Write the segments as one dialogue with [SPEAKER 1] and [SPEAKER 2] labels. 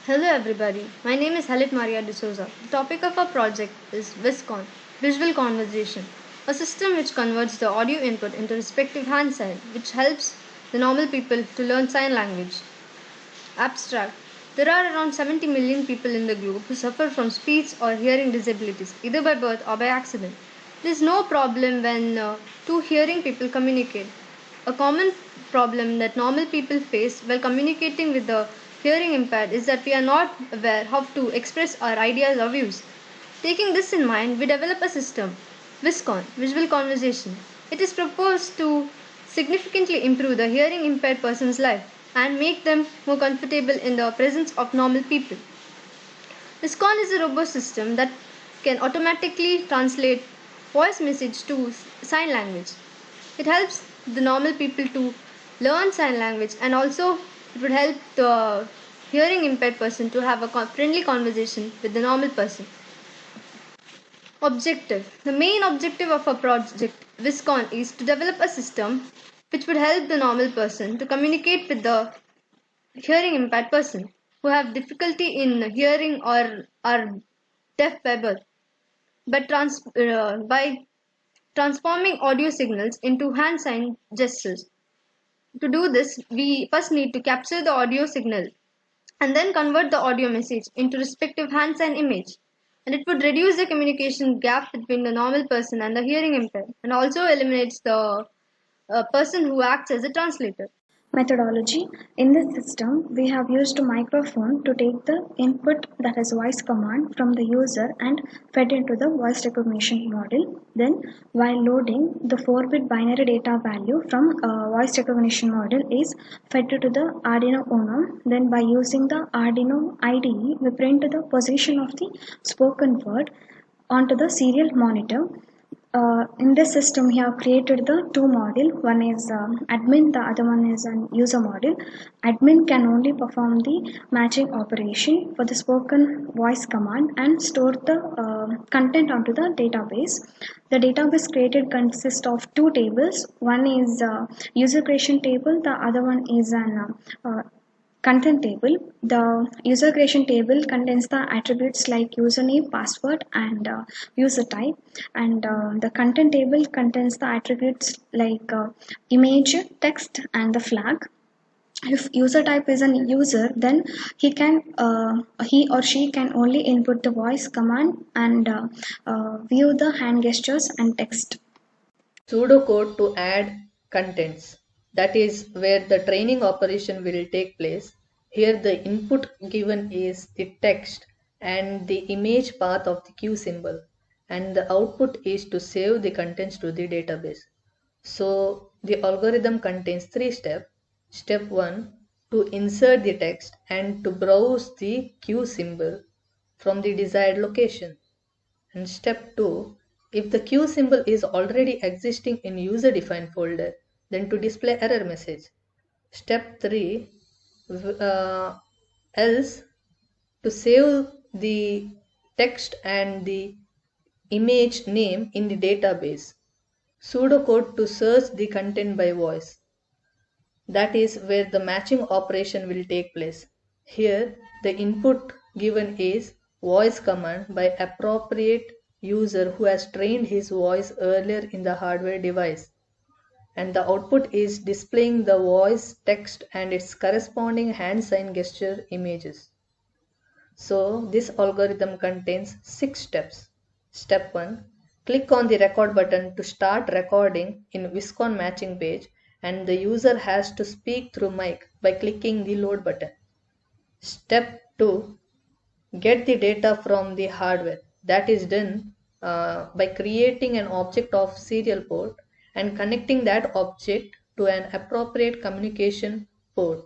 [SPEAKER 1] Hello everybody, my name is Halit Maria D'Souza. The topic of our project is VisCon, Visual Conversation, a system which converts the audio input into respective hand sign, which helps the normal people to learn sign language. Abstract. There are around 70 million people in the globe who suffer from speech or hearing disabilities, either by birth or by accident. There is no problem when two hearing people communicate. A common problem that normal people face while communicating with the hearing impaired is that we are not aware how to express our ideas or views. Taking this in mind, we develop a system, VisCon, Visual Conversation. It is proposed to significantly improve the hearing impaired person's life and make them more comfortable in the presence of normal people. VisCon is a robot system that can automatically translate voice message to sign language. It helps the normal people to learn sign language, and also it would help the hearing impaired person to have a friendly conversation with the normal person. Objective. The main objective of our project VisCon is to develop a system which would help the normal person to communicate with the hearing impaired person who have difficulty in hearing or are deaf by birth, by transforming audio signals into hand sign gestures. To do this, we first need to capture the audio signal and then convert the audio message into respective hand sign image. And it would reduce the communication gap between the normal person and the hearing impaired, and also eliminates the person who acts as a translator.
[SPEAKER 2] Methodology. In this system, we have used a microphone to take the input, that is voice command, from the user and fed into the voice recognition model. Then, while loading, the 4-bit binary data value from voice recognition model is fed to the Arduino Uno. Then, by using the Arduino IDE, we print the position of the spoken word onto the serial monitor. In this system, we have created the two model. One is admin, the other one is an user model. Admin can only perform the matching operation for the spoken voice command and store the content onto the database. The database created consists of two tables. One is user creation table. The other one is an content table. The user creation table contains the attributes like username, password, and user type. And the content table contains the attributes like image, text, and the flag. If user type is an user, then he or she can only input the voice command and view the hand gestures and text.
[SPEAKER 3] Pseudocode to add contents. That is where the training operation will take place. Here the input given is the text and the image path of the Q symbol, and the output is to save the contents to the database. So the algorithm contains three steps. Step 1, to insert the text and to browse the Q symbol from the desired location. And step 2, if the Q symbol is already existing in user defined folder, then to display error message. Step 3, else to save the text and the image name in the database. Pseudocode to search the content by voice. That is where the matching operation will take place. Here, the input given is voice command by appropriate user who has trained his voice earlier in the hardware device. And the output is displaying the voice, text, and its corresponding hand sign gesture images. So, this algorithm contains 6 steps. Step 1, click on the record button to start recording in VisCon matching page, and the user has to speak through mic by clicking the load button. Step 2, get the data from the hardware. That is done by creating an object of serial port and connecting that object to an appropriate communication port,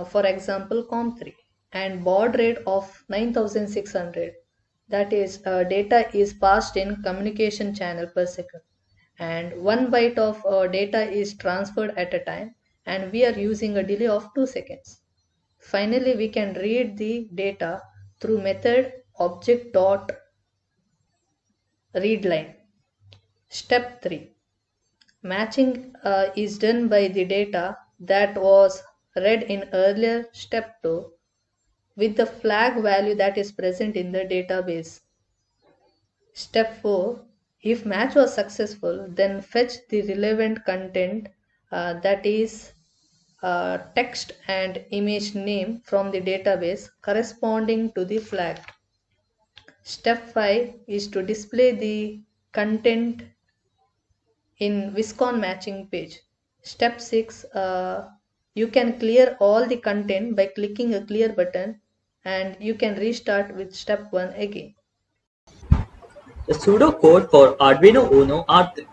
[SPEAKER 3] for example COM3, and baud rate of 9600. That is, data is passed in communication channel per second, and 1 byte of data is transferred at a time, and we are using a delay of 2 seconds. Finally, we can read the data through method object dot readline. Step 3, matching is done by the data that was read in earlier step 2 with the flag value that is present in the database. Step 4. If match was successful, then fetch the relevant content, that is text and image name from the database corresponding to the flag. Step 5 is to display the content in Viscon matching page. Step 6, you can clear all the content by clicking a clear button, and you can restart with step 1 again.
[SPEAKER 4] The pseudocode for Arduino Uno R3.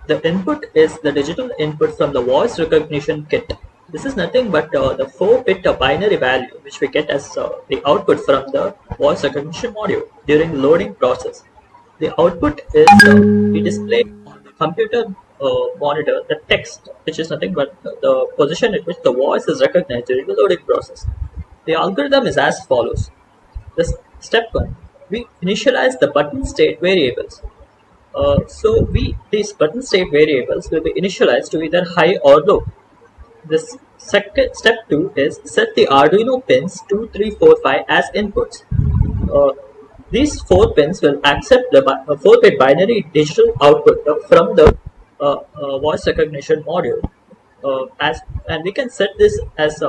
[SPEAKER 4] The input is the digital input from the voice recognition kit. This is nothing but the 4-bit binary value which we get as the output from the voice recognition module during the loading process. The output is we display on the computer monitor the text, which is nothing but the position at which the voice is recognized during the loading process. The algorithm is as follows. Step 1. We initialize the button state variables. These button state variables will be initialized to either high or low. The second step 2 is set the Arduino pins 2, 3, 4, 5 as inputs. These 4 pins will accept the 4-bit binary digital output from the voice recognition module, and we can set this as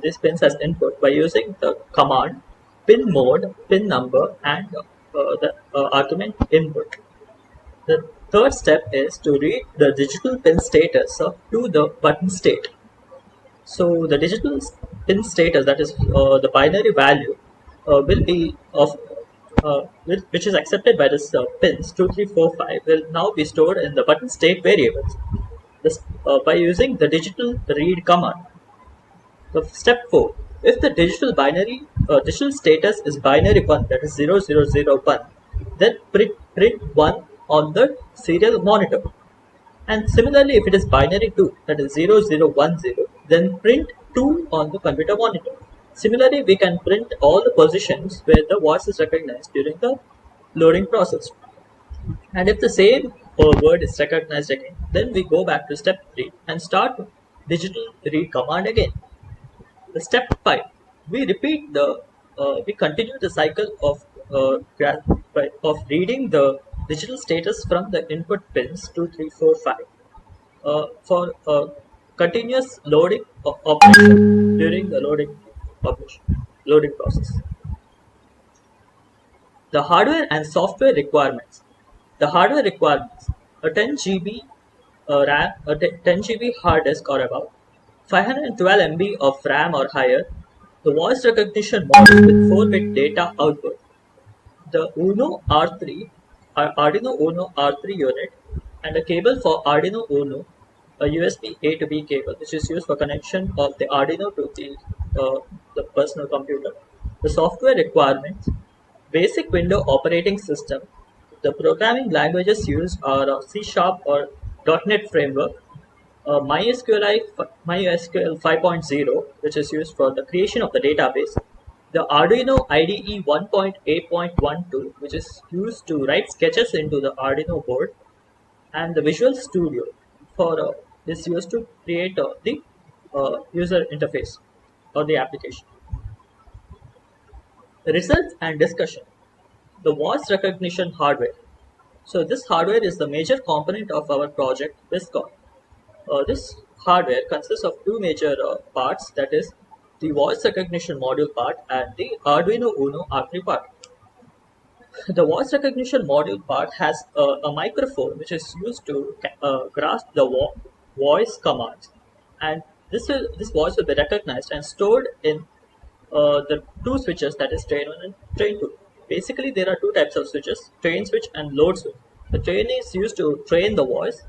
[SPEAKER 4] these pins as input by using the command pin mode, pin number, and the argument input. The third step is to read the digital pin status to the button state. So the digital pin status, that is the binary value, will be of which is accepted by this pins 2, 3, 4, 5 will now be stored in the button state variables by using the digital read command. So step 4. If the digital status is binary 1, that is 0001, then print 1 on the serial monitor. And similarly, if it is binary 2, that is 0010, then print 2 on the computer monitor. Similarly, we can print all the positions where the voice is recognized during the loading process. And if the same word is recognized again, then we go back to step 3 and start digital read command again. The step 5, we continue the cycle of reading the digital status from the input pins 2, 3, 4, 5 for continuous loading operation during the loading process. The hardware and software requirements. The hardware requirements: a 10 GB RAM, a 10 GB hard disk or above, 512 MB of RAM or higher, the voice recognition module with 4-bit data output, the Arduino Uno R3 unit, and a cable for Arduino Uno, a USB A to B cable, which is used for connection of the Arduino to the personal computer. The software requirements: basic Windows operating system. The programming languages used are C# or .NET framework, MySQL 5.0, which is used for the creation of the database, the Arduino IDE 1.8.12, which is used to write sketches into the Arduino board, and the Visual Studio for is used to create the user interface or the application. The results and discussion. The voice recognition hardware. So this hardware is the major component of our project Viscon. This hardware consists of two major parts, that is the voice recognition module part and the Arduino Uno R3 part. The voice recognition module part has a microphone which is used to grasp the voice commands, and this voice will be recognized and stored in the two switches, that is train 1 and train 2. Basically, there are two types of switches: train switch and load switch. The train is used to train the voice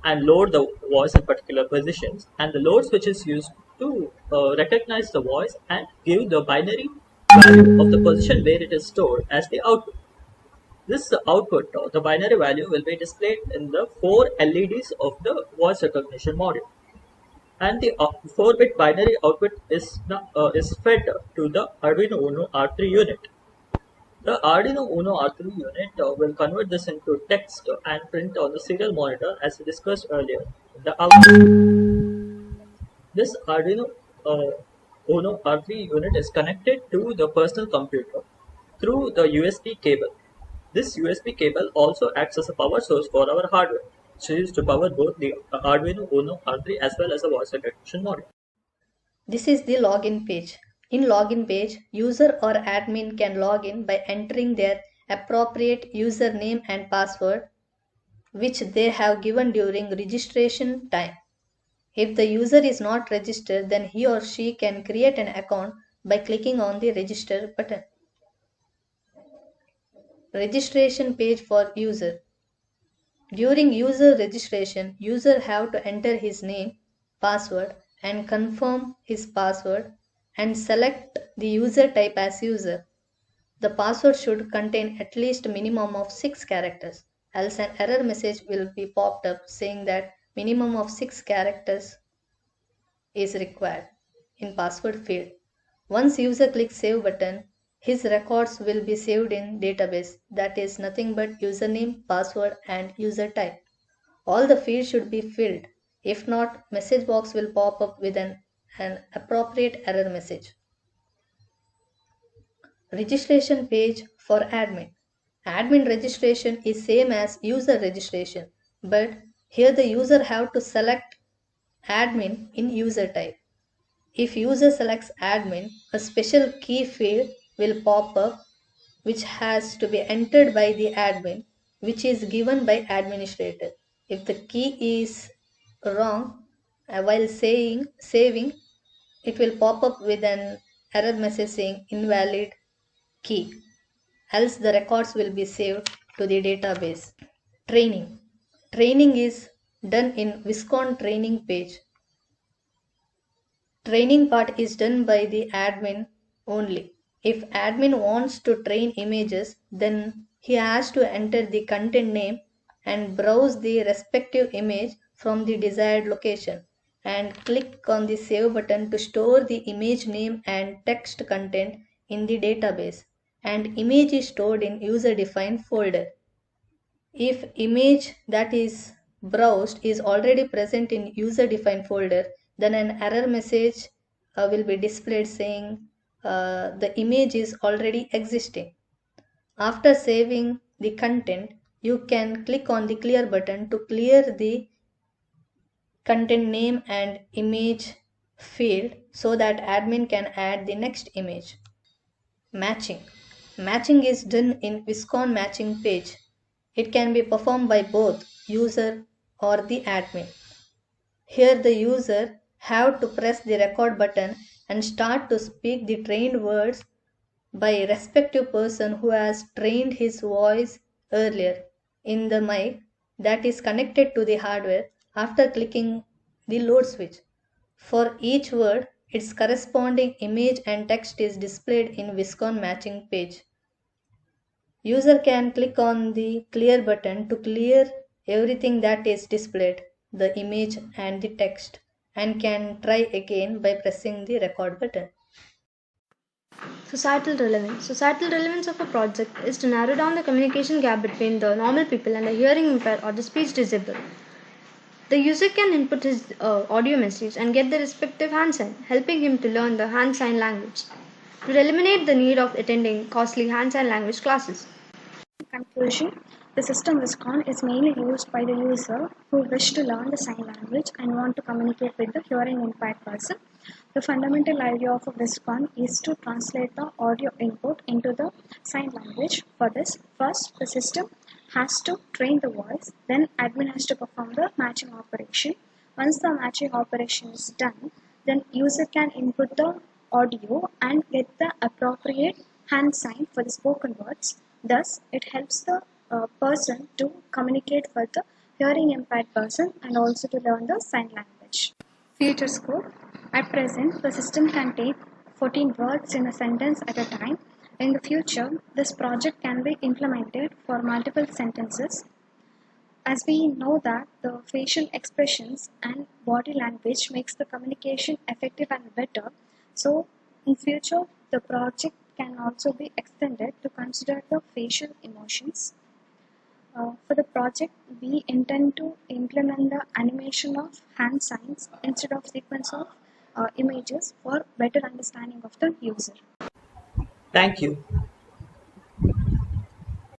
[SPEAKER 4] and load the voice in particular positions, and the load switch is used to recognize the voice and give the binary value of the position where it is stored as the output. This output, the binary value, will be displayed in the 4 LEDs of the voice recognition module, and the 4-bit binary output is fed to the Arduino Uno R3 unit. The Arduino Uno R3 unit will convert this into text and print on the serial monitor, as we discussed earlier in the output. This Arduino Uno R3 unit is connected to the personal computer through the USB cable. This USB cable also acts as a power source for our hardware, which is used to power both the Arduino Uno R3 as well as the voice recognition module.
[SPEAKER 3] This is the login page. In login page, user or admin can log in by entering their appropriate username and password which they have given during registration time. If the user is not registered, then he or she can create an account by clicking on the register button. Registration page for user. During user registration, user have to enter his name, password and confirm his password and select the user type as user. The password should contain at least a minimum of 6 characters, else an error message will be popped up saying that minimum of 6 characters is required in password field. Once user clicks save button, his records will be saved in database that is nothing but username, password and user type. All the fields should be filled. If not, message box will pop up with an appropriate error message. Registration page for admin. Admin registration is same as user registration, but here the user have to select admin in user type. If user selects admin, a special key field will pop up which has to be entered by the admin, which is given by administrator. If the key is wrong while saving, it will pop up with an error message saying invalid key, else the records will be saved to the database. Training. Training is done in Viscon training page. Training part is done by the admin only. If admin wants to train images, then he has to enter the content name and browse the respective image from the desired location and click on the save button to store the image name and text content in the database, and image is stored in user defined folder. If image that is browsed is already present in user defined folder, then an error message will be displayed saying the image is already existing. After saving the content, you can click on the clear button to clear the content name and image field so that admin can add the next image. Matching. Matching is done in Viscon matching page. It can be performed by both user or the admin. Here the user have to press the record button and start to speak the trained words by respective person who has trained his voice earlier in the mic that is connected to the hardware after clicking the load switch. For each word, its corresponding image and text is displayed in Viscon matching page. User can click on the clear button to clear everything that is displayed, the image and the text, and can try again by pressing the record button.
[SPEAKER 1] Societal relevance. Societal relevance of a project is to narrow down the communication gap between the normal people and the hearing impaired or the speech disabled. The user can input his audio message and get the respective hand sign, helping him to learn the hand sign language. To eliminate the need of attending costly hand sign language classes.
[SPEAKER 2] In conclusion, the system Viscon is mainly used by the user who wish to learn the sign language and want to communicate with the hearing impaired person. The fundamental idea of a Viscon is to translate the audio input into the sign language. For this, first the system has to train the voice, then admin has to perform the matching operation. Once the matching operation is done, then user can input the audio and get the appropriate hand sign for the spoken words. Thus, it helps the person to communicate with the hearing impaired person and also to learn the sign language. Future scope. At present, the system can take 14 words in a sentence at a time. In the future, this project can be implemented for multiple sentences. As we know that the facial expressions and body language makes the communication effective and better, so in future the project can also be extended to consider the facial emotions. For the project, we intend to implement the animation of hand signs instead of sequence of images for better understanding of the user.
[SPEAKER 4] Thank you.